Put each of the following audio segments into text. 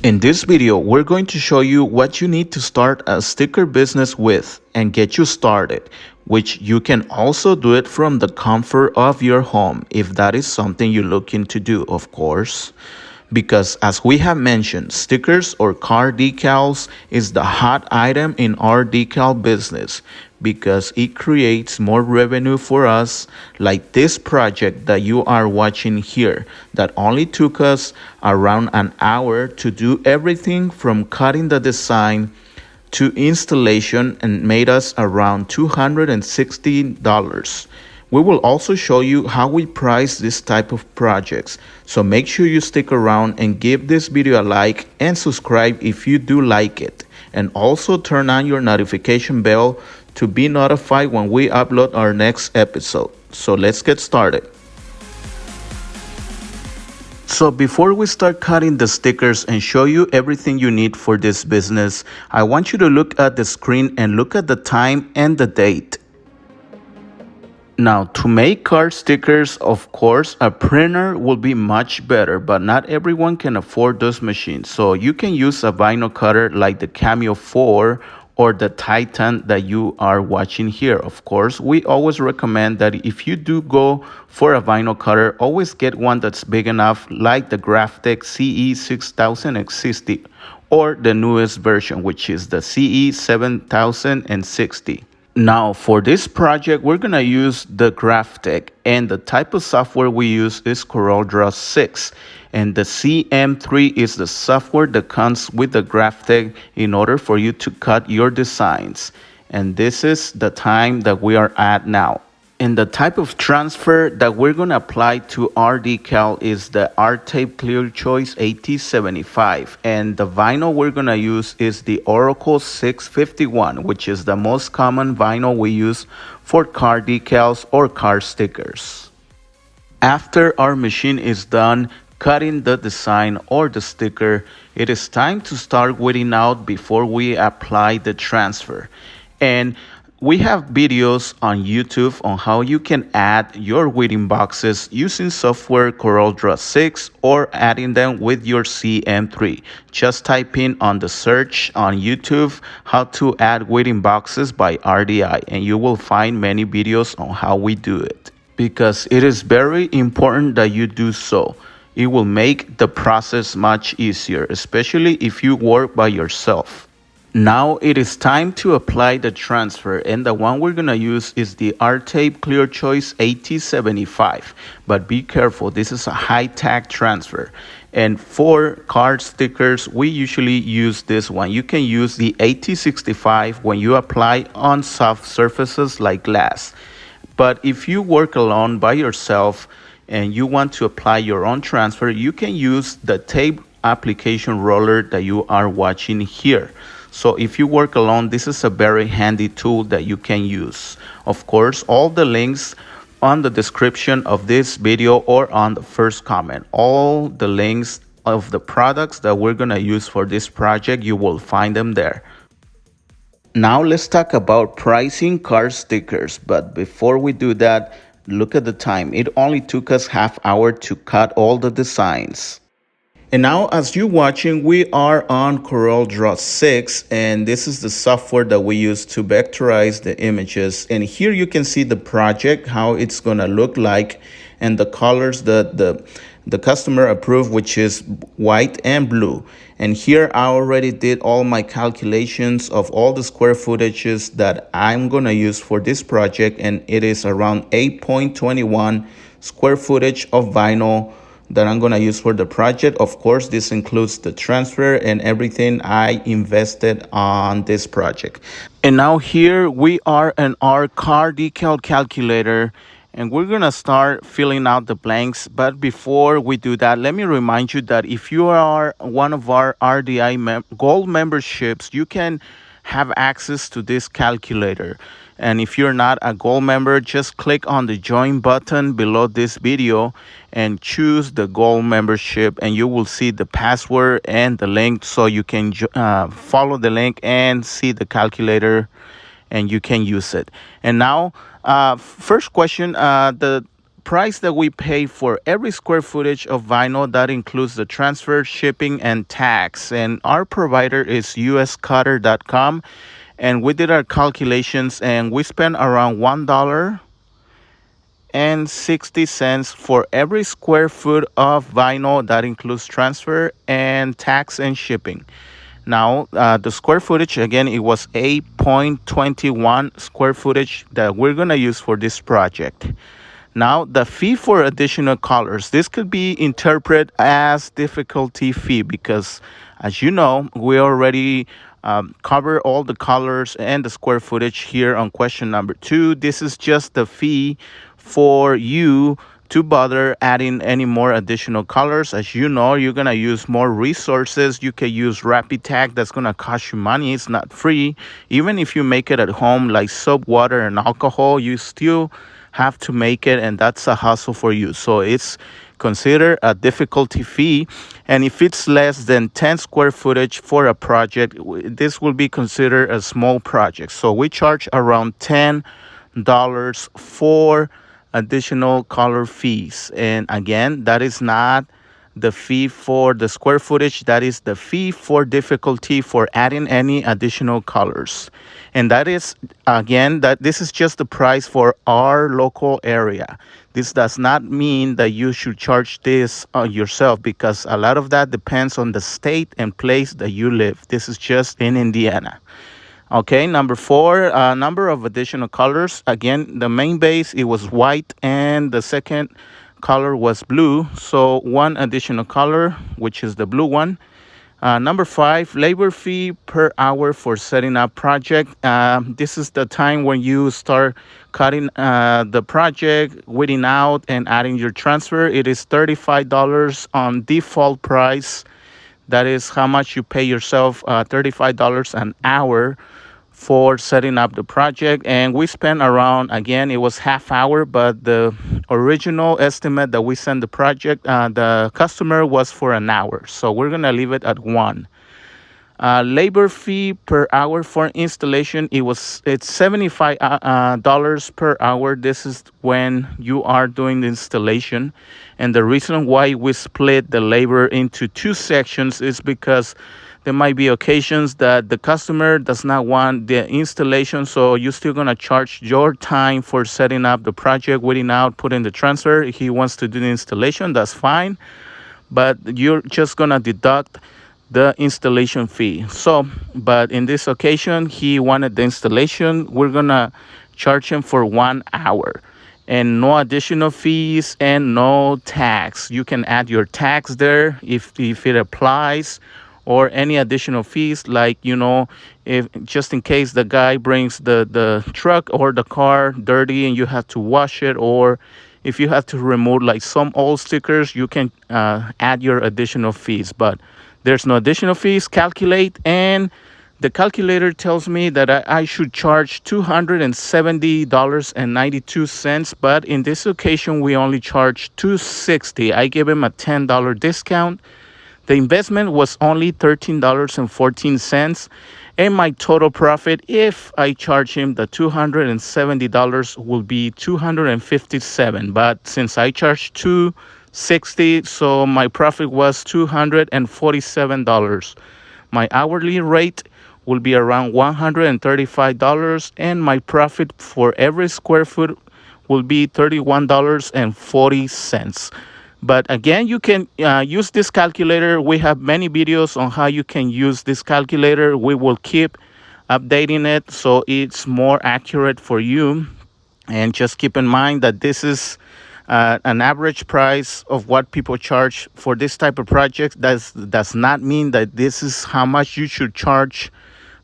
In this video, we're going to show you what you need to start a sticker business with and get you started, which you can also do it from the comfort of your home if that is something you're looking to do, of course. Because as we have mentioned, stickers or car decals is the hot item in our decal business because it creates more revenue for us, like this project that you are watching here that only took us around an hour to do everything from cutting the design to installation and made us around $260. We will also show you how we price this type of projects, so make sure you stick around and give this video a like and subscribe if you do like it, and also turn on your notification bell to be notified when we upload our next episode. So let's get started. So before we start cutting the stickers and show you everything you need for this business, I want you to look at the screen and look at the time and the date. Now, to make car stickers, of course, a printer will be much better, but not everyone can afford those machines. So you can use a vinyl cutter like the Cameo 4 or the Titan that you are watching here. Of course, we always recommend that if you do go for a vinyl cutter, always get one that's big enough like the Graphtec CE6060 or the newest version, which is the CE7060. Now, for this project, we're going to use the Graphtec, and the type of software we use is CorelDRAW 6. And the CM3 is the software that comes with the Graphtec in order for you to cut your designs. And this is the time that we are at now. And the type of transfer that we're going to apply to our decal is the Art Tape Clear Choice 8075. And the vinyl we're going to use is the Oracle 651, which is the most common vinyl we use for car decals or car stickers. After our machine is done cutting the design or the sticker, it is time to start weeding out before we apply the transfer. And we have videos on YouTube on how you can add your weeding boxes using software CorelDRAW 6 or adding them with your CM3. Just type in on the search on YouTube how to add weeding boxes by RDI, and you will find many videos on how we do it. Because it is very important that you do so. It will make the process much easier, especially if you work by yourself. Now it is time to apply the transfer, and the one we're going to use is the Art Tape Clear Choice 8075. But be careful, this is a high-tag transfer. And for card stickers, we usually use this one. You can use the 8065 when you apply on soft surfaces like glass. But if you work alone by yourself and you want to apply your own transfer, you can use the tape application roller that you are watching here. So if you work alone, this is a very handy tool that you can use. Of course, all the links on the description of this video or on the first comment. All the links of the products that we're going to use for this project, you will find them there. Now let's talk about pricing car stickers. But before we do that, look at the time. It only took us half hour to cut all the designs. And now, as you're watching, we are on CorelDRAW 6, and this is the software that we use to vectorize the images. And here you can see the project, how it's going to look like, and the colors that the customer approved, which is white and blue. And here I already did all my calculations of all the square footages that I'm going to use for this project, and it is around 8.21 square footage of vinyl that I'm going to use for the project. Of course, this includes the transfer and everything I invested on this project. And now here we are in our car decal calculator, and we're going to start filling out the blanks. But before we do that, let me remind you that if you are one of our RDI Gold memberships, you can have access to this calculator. And if you're not a gold member, just click on the join button below this video and choose the gold membership, and you will see the password and the link, so you can follow the link and see the calculator and you can use it. And now first question, the price that we pay for every square footage of vinyl, that includes the transfer, shipping, and tax. And our provider is uscutter.com. And we did our calculations and we spent around $1.60 for every square foot of vinyl. That includes transfer and tax and shipping. Now, the square footage, again, it was 8.21 square footage that we're going to use for this project. Now, the fee for additional colors, this could be interpreted as difficulty fee because, as you know, we already cover all the colors and the square footage here on question number 2. This is just the fee for you to bother adding any more additional colors. As you know, you're going to use more resources. You can use Rapid Tag. That's going to cost you money. It's not free. Even if you make it at home, like soap, water, and alcohol, you still have to make it, and that's a hassle for you. So it's considered a difficulty fee, and if it's less than 10 square footage for a project, this will be considered a small project. So we charge around $10 for additional color fees. And again, that is not the fee for the square footage. That is the fee for difficulty for adding any additional colors. And that is, again, that this is just the price for our local area. This does not mean that you should charge this yourself, because a lot of that depends on the state and place that you live. This is just in Indiana. Okay, number 4, number of additional colors. Again, the main base, it was white, and the second color was blue. So 1 additional color, which is the blue one. Number 5, labor fee per hour for setting up project. This is the time when you start cutting the project, weeding out, and adding your transfer. It is $35 on default price. That is how much you pay yourself, $35 an hour for setting up the project. And we spent around, again, it was half hour, but the original estimate that we sent the project, the customer, was for an hour. So we're going to leave it at 1. Labor fee per hour for installation, it's $75 per hour. This is when you are doing the installation. And the reason why we split the labor into 2 sections is because there might be occasions that the customer does not want the installation, so you're still going to charge your time for setting up the project, weeding out, putting the transfer. If he wants to do the installation, that's fine, but you're just going to deduct the installation fee. So, but in this occasion, he wanted the installation. We're going to charge him for 1 hour. And no additional fees and no tax. You can add your tax there if it applies, or any additional fees, like, if just in case the guy brings the truck or the car dirty and you have to wash it, or if you have to remove like some old stickers, you can add your additional fees. But there's no additional fees. Calculate, and the calculator tells me that I should charge $270.92, but in this occasion we only charge $260. I gave him a $10 discount. The investment was only $13.14, and my total profit, if I charge him the $270, will be $257. But since I charged $260, so my profit was $247. My hourly rate will be around $135, and my profit for every square foot will be $31.40. But again, you can use this calculator. We have many videos on how you can use this calculator. We will keep updating it so it's more accurate for you. And just keep in mind that this is an average price of what people charge for this type of project. Does not mean that this is how much you should charge,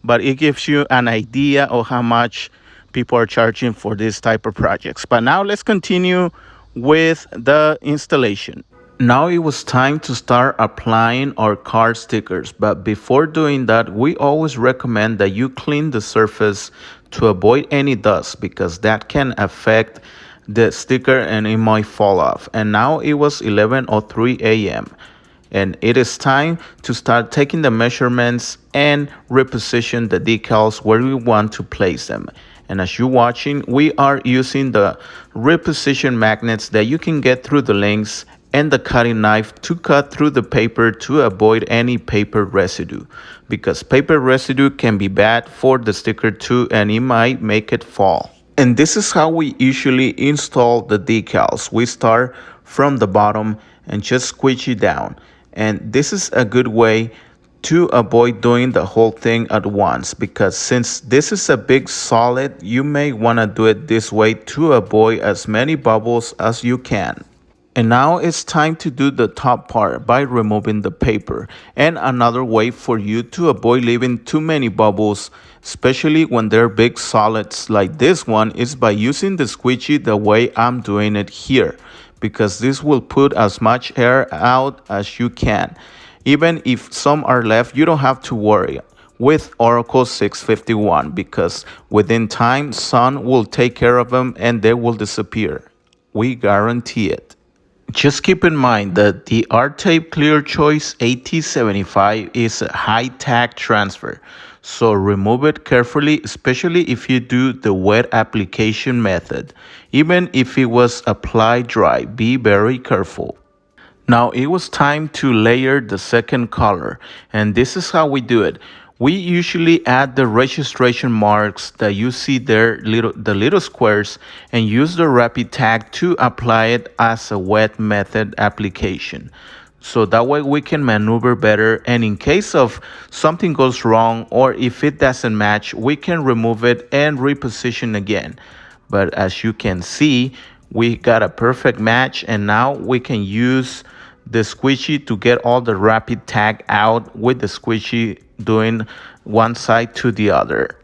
but it gives you an idea of how much people are charging for this type of projects. But now let's continue with the installation. Now it was time to start applying our card stickers, but before doing that, we always recommend that you clean the surface to avoid any dust, because that can affect the sticker and it might fall off. And now it was 11:03 a.m. and it is time to start taking the measurements and reposition the decals where we want to place them. And as you're watching, we are using the reposition magnets that you can get through the links and the cutting knife to cut through the paper to avoid any paper residue, because paper residue can be bad for the sticker too, and it might make it fall. And this is how we usually install the decals. We start from the bottom and just squeeze it down. And this is a good way to avoid doing the whole thing at once, because since this is a big solid, you may want to do it this way to avoid as many bubbles as you can. And now it's time to do the top part by removing the paper. And another way for you to avoid leaving too many bubbles, especially when they're big solids like this one, is by using the squeegee the way I'm doing it here, because this will put as much air out as you can. Even if some are left, you don't have to worry with Oracle 651, because within time, sun will take care of them and they will disappear. We guarantee it. Just keep in mind that the R-Tape Clear Choice AT75 is a high-tag transfer, so remove it carefully, especially if you do the wet application method. Even if it was applied dry, be very careful. Now it was time to layer the second color, and this is how we do it. We usually add the registration marks that you see there, the little squares, and use the rapid tag to apply it as a wet method application. So that way we can maneuver better, and in case of something goes wrong or if it doesn't match, we can remove it and reposition again. But as you can see, we got a perfect match, and now we can use the squishy to get all the rapid tag out with the squishy doing one side to the other.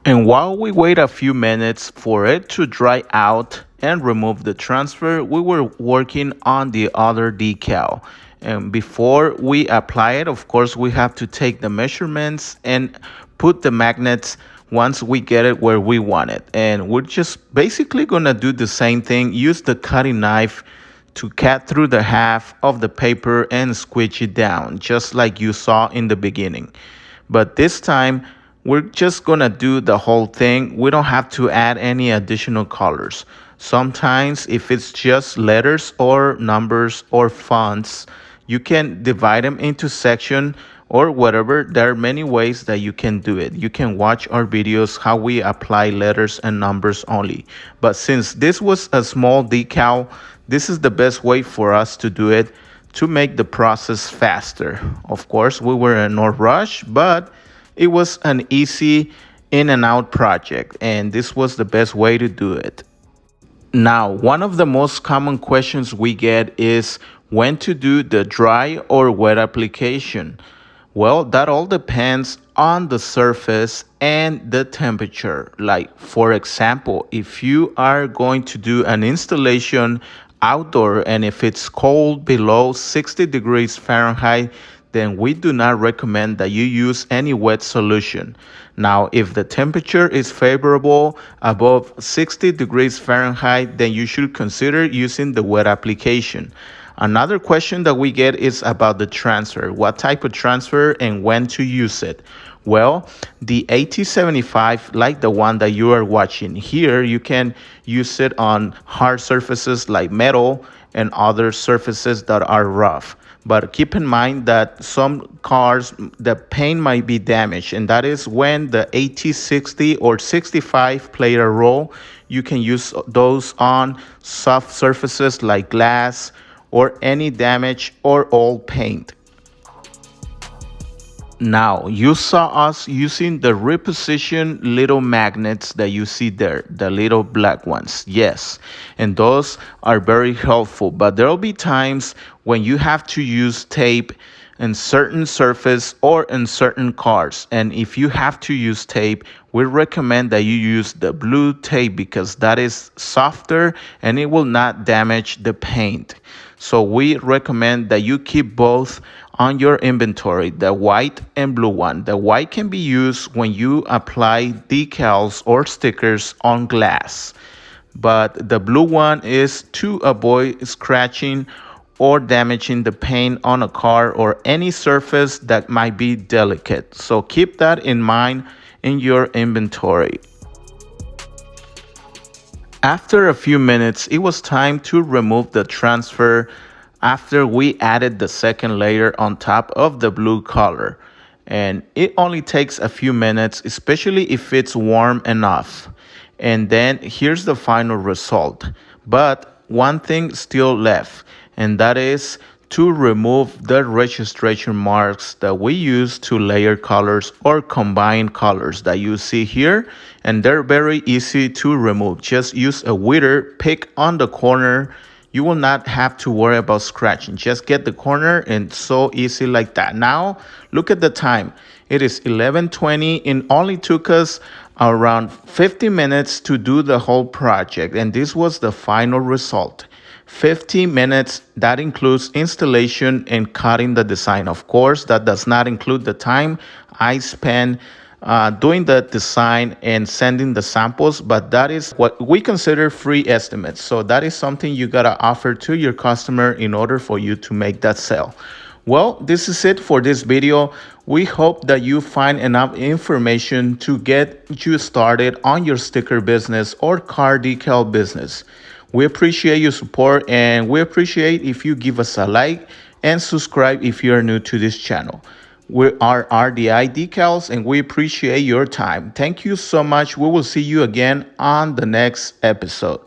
And while we wait a few minutes for it to dry out and remove the transfer, we were working on the other decal. And before we apply it, of course, we have to take the measurements and put the magnets once we get it where we want it. And we're just basically gonna do the same thing, use the cutting knife to cut through the half of the paper and squeeze it down, just like you saw in the beginning. But this time, we're just gonna do the whole thing. We don't have to add any additional colors. Sometimes if it's just letters or numbers or fonts, you can divide them into section or whatever. There are many ways that you can do it. You can watch our videos how we apply letters and numbers only. But since this was a small decal, this is the best way for us to do it to make the process faster. Of course, we were in no rush, but it was an easy in and out project, and this was the best way to do it. Now, one of the most common questions we get is when to do the dry or wet application. Well, that all depends on the surface and the temperature. Like, for example, if you are going to do an installation outdoor and if it's cold below 60 degrees Fahrenheit, then we do not recommend that you use any wet solution. Now, if the temperature is favorable above 60 degrees Fahrenheit, then you should consider using the wet application. Another question that we get is about the transfer. What type of transfer and when to use it? Well, the AT75, like the one that you are watching here, you can use it on hard surfaces like metal and other surfaces that are rough. But keep in mind that some cars, the paint might be damaged, and that is when the AT60 or 65 play a role. You can use those on soft surfaces like glass or any damage or old paint. Now, you saw us using the reposition little magnets that you see there, the little black ones. Yes, and those are very helpful, but there will be times when you have to use tape in certain surface or in certain cars. And if you have to use tape, we recommend that you use the blue tape because that is softer and it will not damage the paint. So we recommend that you keep both on your inventory, the white and blue one. The white can be used when you apply decals or stickers on glass, but the blue one is to avoid scratching or damaging the paint on a car or any surface that might be delicate. So keep that in mind in your inventory. After a few minutes, it was time to remove the transfer after we added the second layer on top of the blue color. And it only takes a few minutes, especially if it's warm enough. And then here's the final result. But one thing still left, and that is to remove the registration marks that we use to layer colors or combine colors that you see here, and they're very easy to remove. Just use a weeder, pick on the corner. You will not have to worry about scratching. Just get the corner, and so easy like that. Now look at the time. It is 11:20 and only took us around 50 minutes to do the whole project, and this was the final result. 50 minutes, that includes installation and cutting the design. Of course, that does not include the time I spent doing the design and sending the samples, but that is what we consider free estimates. So that is something you gotta offer to your customer in order for you to make that sale. Well, this is it for this video. We hope that you find enough information to get you started on your sticker business or car decal business. We appreciate your support, and we appreciate if you give us a like and subscribe if you are new to this channel. We are RDI Decals, and we appreciate your time. Thank you so much. We will see you again on the next episode.